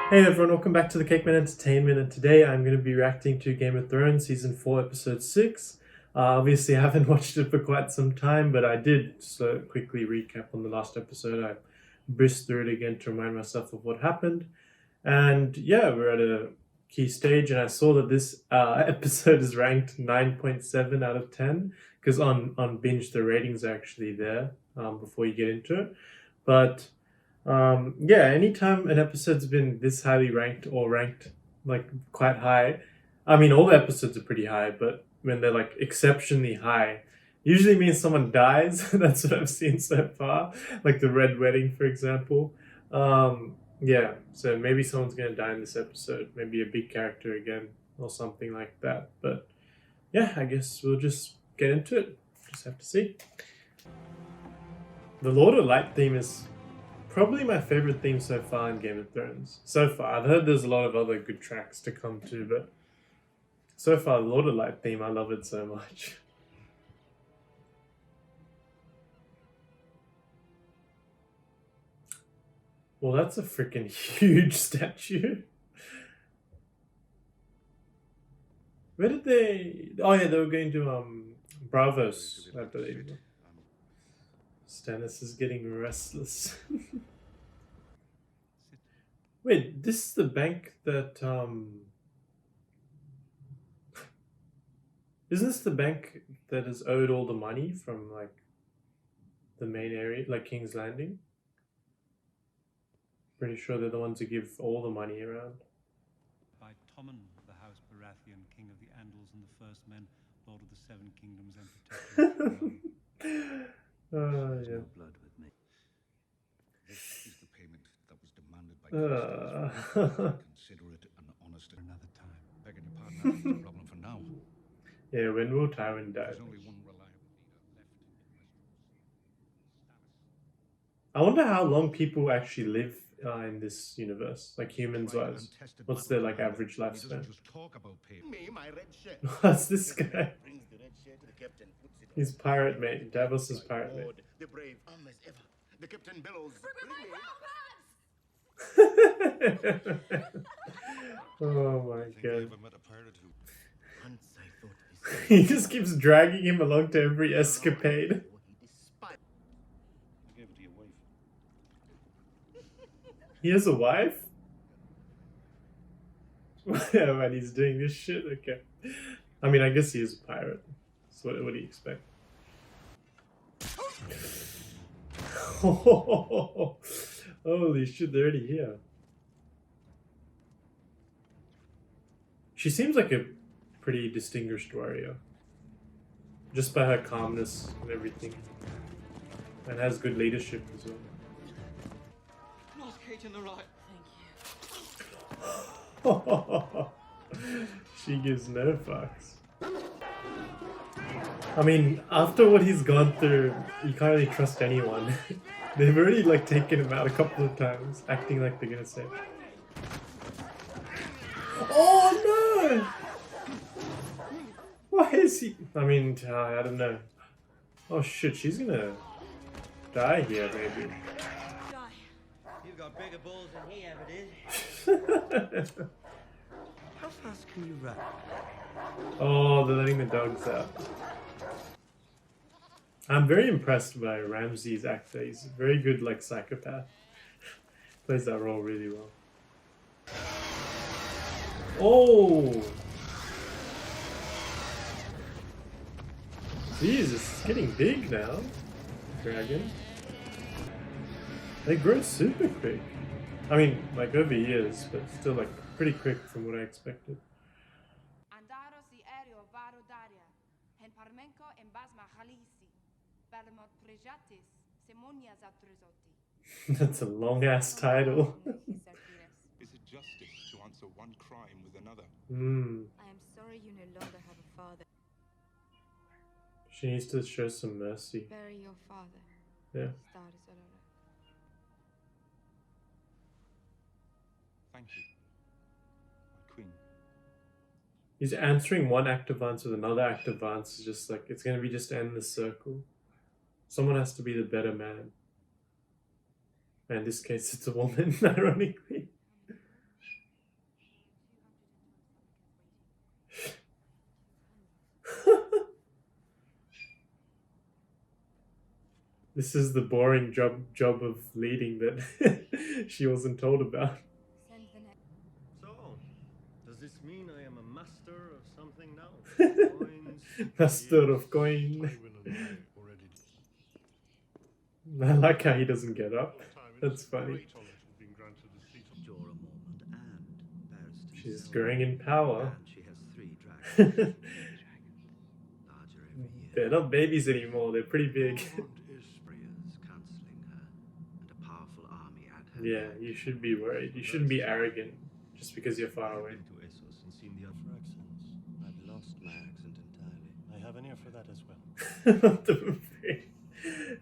Hey everyone, welcome back to the Cake Man Entertainment, and today I'm going to be reacting to Game of Thrones Season 4, Episode 6. Obviously I haven't watched it for quite some time, but I did so quickly recap on the last episode. I brisked through it again to remind myself of what happened. And yeah, we're at a key stage, and I saw that this episode is ranked 9.7 out of 10, because on Binge the ratings are actually there before you get into it. But yeah, anytime an episode's been this highly ranked or ranked like quite high, I mean, all the episodes are pretty high, but when they're like exceptionally high, usually means someone dies. That's what I've seen so far, like the Red Wedding, for example. Yeah, so maybe someone's gonna die in this episode, maybe a big character again, or something like that. But yeah, I guess we'll just get into it. Just have to see. The Lord of Light theme is probably my favorite theme so far in Game of Thrones. So far, I've heard there's a lot of other good tracks to come to, but so far, the Lord of Light theme, I love it so much. Well, that's a freaking huge statue. Where did they? Oh yeah, they were going to Bravos, I believe. Stannis is getting restless. Wait, this is the bank that isn't this the bank that is owed all the money from like the main area, like King's Landing? Pretty sure they're the ones who give all the money around. By Tommen, the House Baratheon, King of the Andals and the First Men, Lord of the Seven Kingdoms and Protector. Yeah. Blood with me. This is the payment that was demanded by consider it an honest Another time. begging your pardon, I think it's a problem for now. Yeah, when will Tyrion die? There's only one reliable leader left in Westeros. I wonder how long people actually live in this universe, like humans wise. What's their like average lifespan? Just talk about pay. My red shirt. What's this guy? Brings the red shirt to the captain, puts it He's on. pirate mate. Davos' pirate mate. Lord, the brave, arm as ever. The captain bellows. Oh my I god. never met a pirate who Once I thought He just keeps dragging him along to every escapade. he despised. I gave it to your wife. He has a wife? Yeah, man, he's doing this shit? Okay. I mean, I guess he is a pirate. So what do you expect? Holy shit, they're already here. She seems like a pretty distinguished warrior. Just by her calmness and everything. And has good leadership as well. Not Kate in the right. She gives no fucks. I mean, after what he's gone through, you can't really trust anyone. They've already like taken him out a couple of times, acting like they're gonna save. Oh no! Why is he? I mean, I don't know. Oh shit, she's gonna die here, maybe. You've got bigger balls than he ever did. How fast can you run? Oh, they're letting the dogs out. I'm very impressed by Ramsay's actor. He's a very good, like, psychopath. Plays that role really well. Oh! Jesus, it's getting big now. Dragon. They grow super quick. I mean, like over years, but still like pretty quick from what I expected. Andaros the aereo varo daria, hen parmenko en basma halisi, balamot prejatis, semonia zatrezotti. That's a long ass title. Is it justice to answer one crime with another? I am sorry you no longer have a father. She needs to show some mercy. Bury your father. Yeah. Thank you, my queen. He's answering one act advance with another act advance. It's just like, it's gonna be just endless circle. Someone has to be the better man. And in this case, it's a woman, ironically. This is the boring job of leading that she wasn't told about. Send the next. So, does this mean I am a master of something now? Coins, Master of years, coin. Tywin and I already I like how he doesn't get up. Tywin's That's funny. great honor to have been granted a seat on Jorah Mormont and Barristan She's Selmy. growing in power. And she has 3 dragons. Larger every year. They're not babies anymore, they're pretty big. Mormont is warriors counseling her and a powerful army at her Yeah, back. you should be worried. You shouldn't be arrogant just because you're far away. Been to Essos and seen the other accents. I've lost my accent entirely. I have an ear for that as well. Not the movie.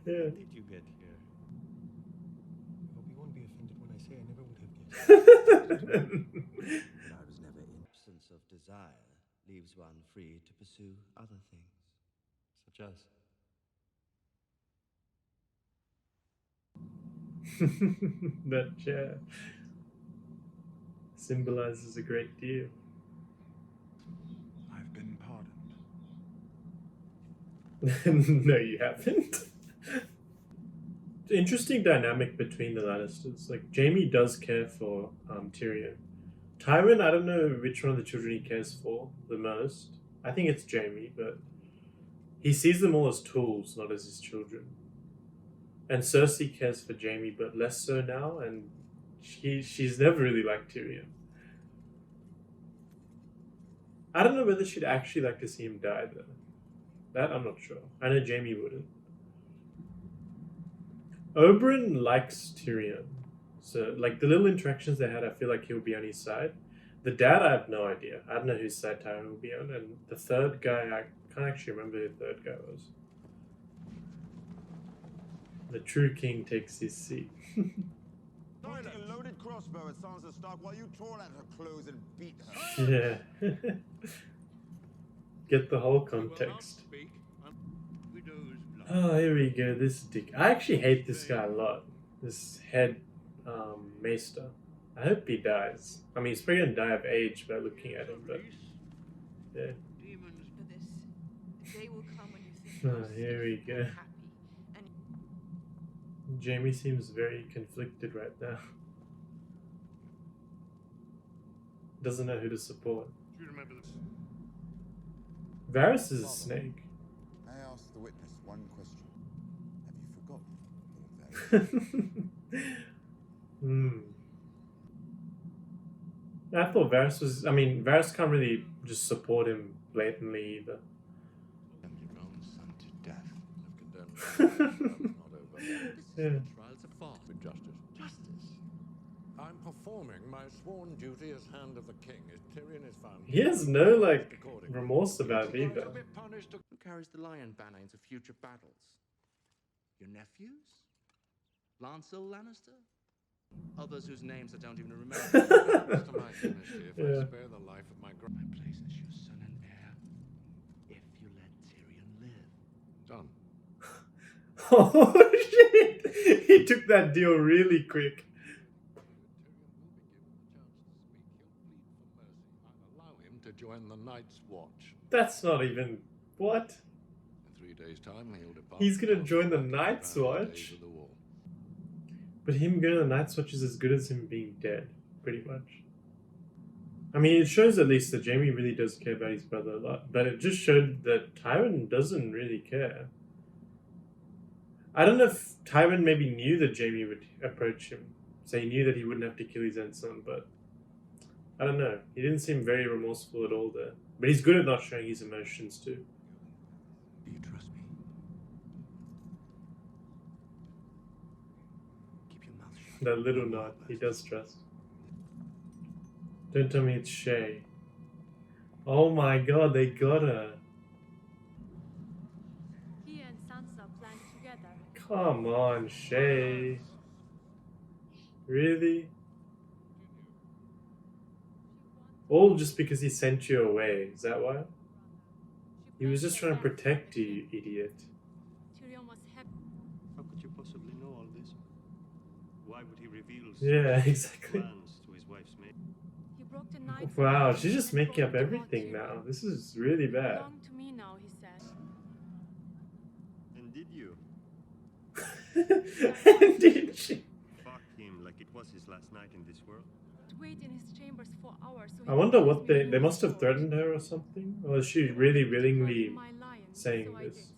Yeah. How did you get here? I hope you won't be offended when I say I never would have guessed. I was never in. Absence of desire leaves one free to pursue other things. Such as? That chair symbolizes a great deal. I've been pardoned. No, you haven't. Interesting dynamic between the Lannisters. Like, Jaime does care for Tyrion. Tywin, I don't know which one of the children he cares for the most. I think it's Jaime, but he sees them all as tools, not as his children. And Cersei cares for Jaime, but less so now, and she's never really liked Tyrion. I don't know whether she'd actually like to see him die, though. That I'm not sure. I know Jaime wouldn't. Oberyn likes Tyrion. So, like, the little interactions they had, I feel like he'll be on his side. The dad, I have no idea. I don't know whose side Tyrion will be on. And the third guy, I can't actually remember who the third guy was. The true king takes his seat. Pointing a loaded crossbow at Sansa Stark while you tore at her clothes and beat her. Yeah. Get the whole context. Oh, here we go. This dick. I actually hate this guy a lot. This head maester. I hope he dies. I mean, he's probably gonna die of age by looking at him, but yeah. For this, the day will come when you think Oh, here we go. happy. And Jaime seems very conflicted right now. Doesn't know who to support. Do you remember this? Varys is a snake. I asked the witness one question. Have you forgotten, Lord Varys? I thought Varys was. I mean, Varys can't really just support him blatantly either. And your own son to death. I've condemned not over. Yeah. Trials are far with justice. Justice? I'm performing my sworn duty as Hand of the King. If Tyrion is found, He has no, like, remorse about it either. Who carries the lion banner into future battles? Your nephews? Lancel Lannister? Others whose names I don't even remember. Mr. Mighty Mischief, Yeah. I spare the life of my My place as your son and heir, if you let Tyrion live. Done. Oh shit! He took that deal really quick. I'll allow him to join the Night's Watch. That's not even what? In 3 days' time, he'll depart. He's gonna join the Night's Watch? But him going to the Night's Watch is as good as him being dead, pretty much. I mean, it shows at least that Jaime really does care about his brother a lot, but it just showed that Tywin doesn't really care. I don't know if Tywin maybe knew that Jaime would approach him, so he knew that he wouldn't have to kill his own son, but I don't know. He didn't seem very remorseful at all there. But he's good at not showing his emotions too. Do you trust me? Keep your mouth shut. That little nod, he does trust. Don't tell me it's Shay. Oh my god, they got her. he and Sansa planned together. Come on, Shay. Really? All just because he sent you away, is that why? He was just trying to protect you, idiot. Tyrion was happy. How could you possibly know all this? Why would he reveal Yeah, exactly. plans to his wife's maid? He broke the night. Wow, she's just making up everything now. This is really bad. Belong to me now, he said. And did you? Did she? Fuck him like it was his last night in this world. Wait in his chambers for hours. So I wonder what they must have threatened her or something. Or is she really willingly saying this?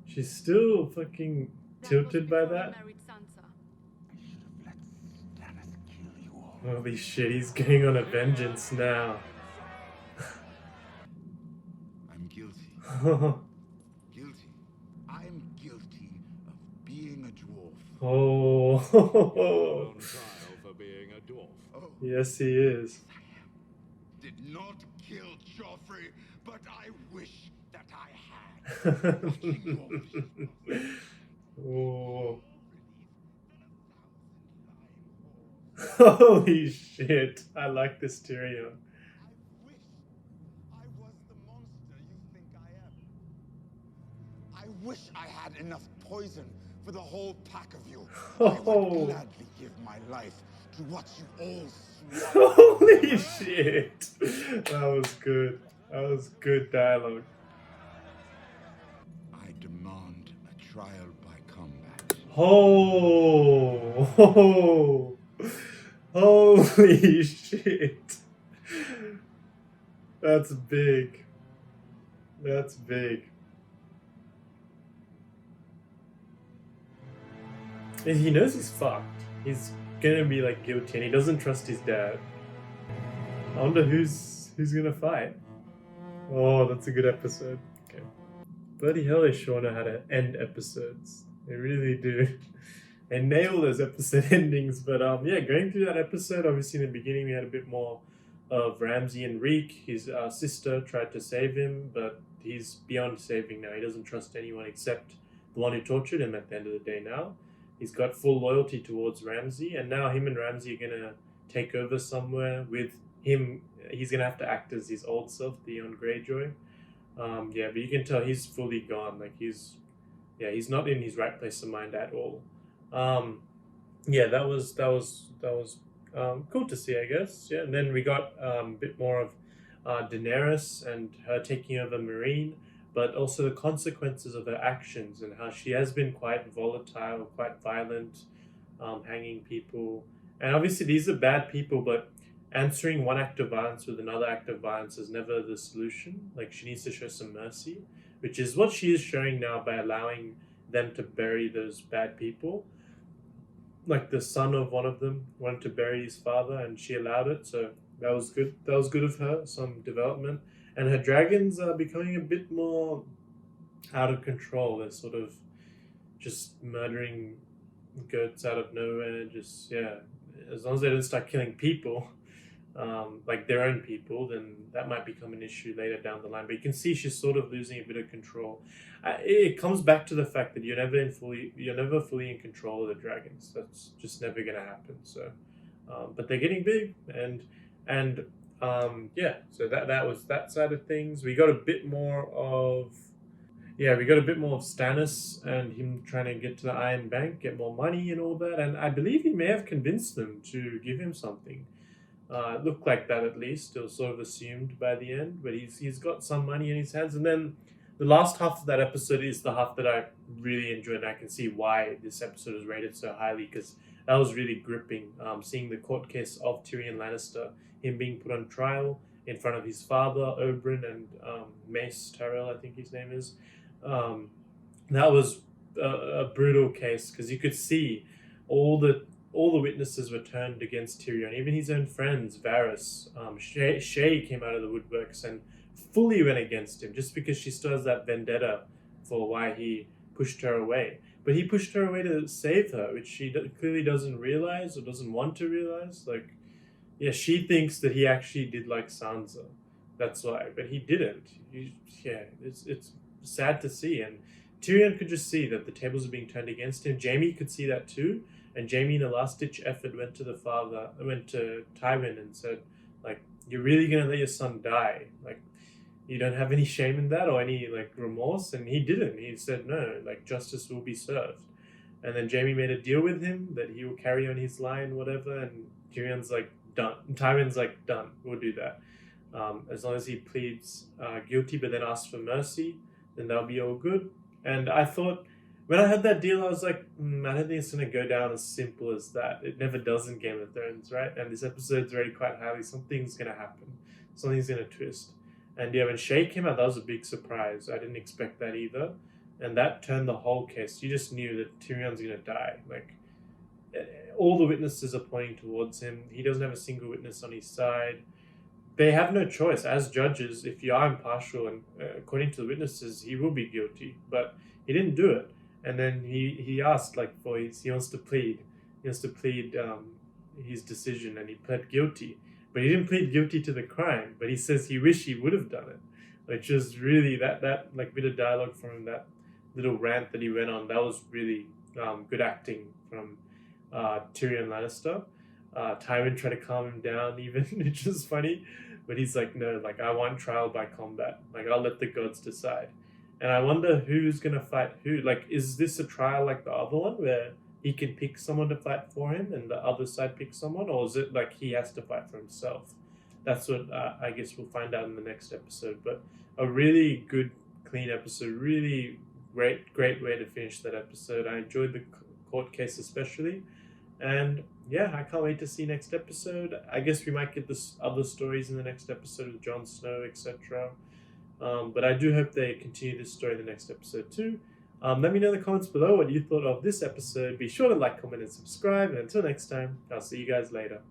She's still fucking tilted by that. Holy shit, he's going on a vengeance now. I'm guilty. Guilty. I'm guilty of being a dwarf. Oh. On trial for being a dwarf. Oh, Yes, he is. did not kill Joffrey, but I wish that I had. Watching your Oh. Holy shit. I like this Tyrion. I wish I was the monster you think I am. I wish I had enough poison for the whole pack of you. I would gladly give my life to watch you all swallow. Holy shit. That was good. That was good dialogue. I demand a trial by combat. Oh. Holy shit. That's big. That's big. And he knows he's fucked. He's gonna be like guilty and he doesn't trust his dad. I wonder who's gonna fight. Oh, that's a good episode. Okay. Bloody hell, they sure know how to end episodes. They really do. They nail those episode endings. But yeah, going through that episode, obviously in the beginning we had a bit more of Ramsay and Reek. His sister tried to save him, but he's beyond saving now. He doesn't trust anyone except the one who tortured him at the end of the day now. He's got full loyalty towards Ramsay, and now him and Ramsay are gonna take over somewhere with him. He's gonna have to act as his old self, Theon Greyjoy. Yeah, but you can tell he's fully gone. Like he's not in his right place of mind at all. Yeah, that was cool to see, I guess. Yeah, and then we got a bit more of Daenerys and her taking over Meereen, but also the consequences of her actions and how she has been quite volatile, quite violent, hanging people. And obviously these are bad people, but answering one act of violence with another act of violence is never the solution. Like she needs to show some mercy, which is what she is showing now by allowing them to bury those bad people. Like the son of one of them wanted to bury his father and she allowed it, so that was good. That was good of her, some development. And her dragons are becoming a bit more out of control. They're sort of just murdering goats out of nowhere. Just, yeah, as long as they don't start killing people, like their own people, then that might become an issue later down the line. But you can see she's sort of losing a bit of control. It comes back to the fact that you're never fully in control of the dragons. That's just never going to happen. So, but they're getting big, and yeah. So that was that side of things. We got a bit more of Stannis and him trying to get to the Iron Bank, get more money and all that. And I believe he may have convinced them to give him something. It looked like that at least. It was sort of assumed by the end, but he's got some money in his hands. And then the last half of that episode is the half that I really enjoyed, and I can see why this episode is rated so highly, because that was really gripping. Seeing the court case of Tyrion Lannister, him being put on trial in front of his father, Oberyn, and Mace Tyrell, I think his name is. That was a brutal case, because you could see all the witnesses were turned against Tyrion. Even his own friends, Varys, Shay came out of the woodworks and fully went against him just because she still has that vendetta for why he pushed her away. But he pushed her away to save her, which she clearly doesn't realize or doesn't want to realize. Like, yeah, she thinks that he actually did like Sansa. That's why. But he didn't. It's sad to see. And Tyrion could just see that the tables are being turned against him. Jaime could see that too. And Jaime, in a last-ditch effort, went to Tywin and said, like, you're really going to let your son die? Like, you don't have any shame in that or any, like, remorse? And he didn't. He said, no, like, justice will be served. And then Jaime made a deal with him that he will carry on his line, whatever, and Tyrion's like, done. Tywin's like, done, we'll do that. As long as he pleads guilty but then asks for mercy, then that'll be all good. And I thought, when I heard that deal, I was like, I don't think it's going to go down as simple as that. It never does in Game of Thrones, right? And this episode's already quite highly. Something's going to happen. Something's going to twist. And yeah, when Shay came out, that was a big surprise. I didn't expect that either. And that turned the whole case. You just knew that Tyrion's going to die. Like, all the witnesses are pointing towards him. He doesn't have a single witness on his side. They have no choice. As judges, if you are impartial and according to the witnesses, he will be guilty. But he didn't do it. And then he asked, like, for he wants to plead. He wants to plead his decision, and he pled guilty. But he didn't plead guilty to the crime. But he says he wished he would have done it. Which is really, that like bit of dialogue from him, that little rant that he went on, that was really good acting from Tyrion Lannister. Tywin tried to calm him down even, which is funny. But he's like, no, like, I want trial by combat. Like, I'll let the gods decide. And I wonder who's going to fight who. Like, is this a trial like the other one where he can pick someone to fight for him and the other side picks someone? Or is it like he has to fight for himself? That's what I guess we'll find out in the next episode. But a really good, clean episode. Really great way to finish that episode. I enjoyed the court case especially. And yeah, I can't wait to see next episode. I guess we might get this other stories in the next episode with Jon Snow, etc. But I do hope they continue this story in the next episode too. Let me know in the comments below what you thought of this episode. Be sure to like, comment, and subscribe. And until next time, I'll see you guys later.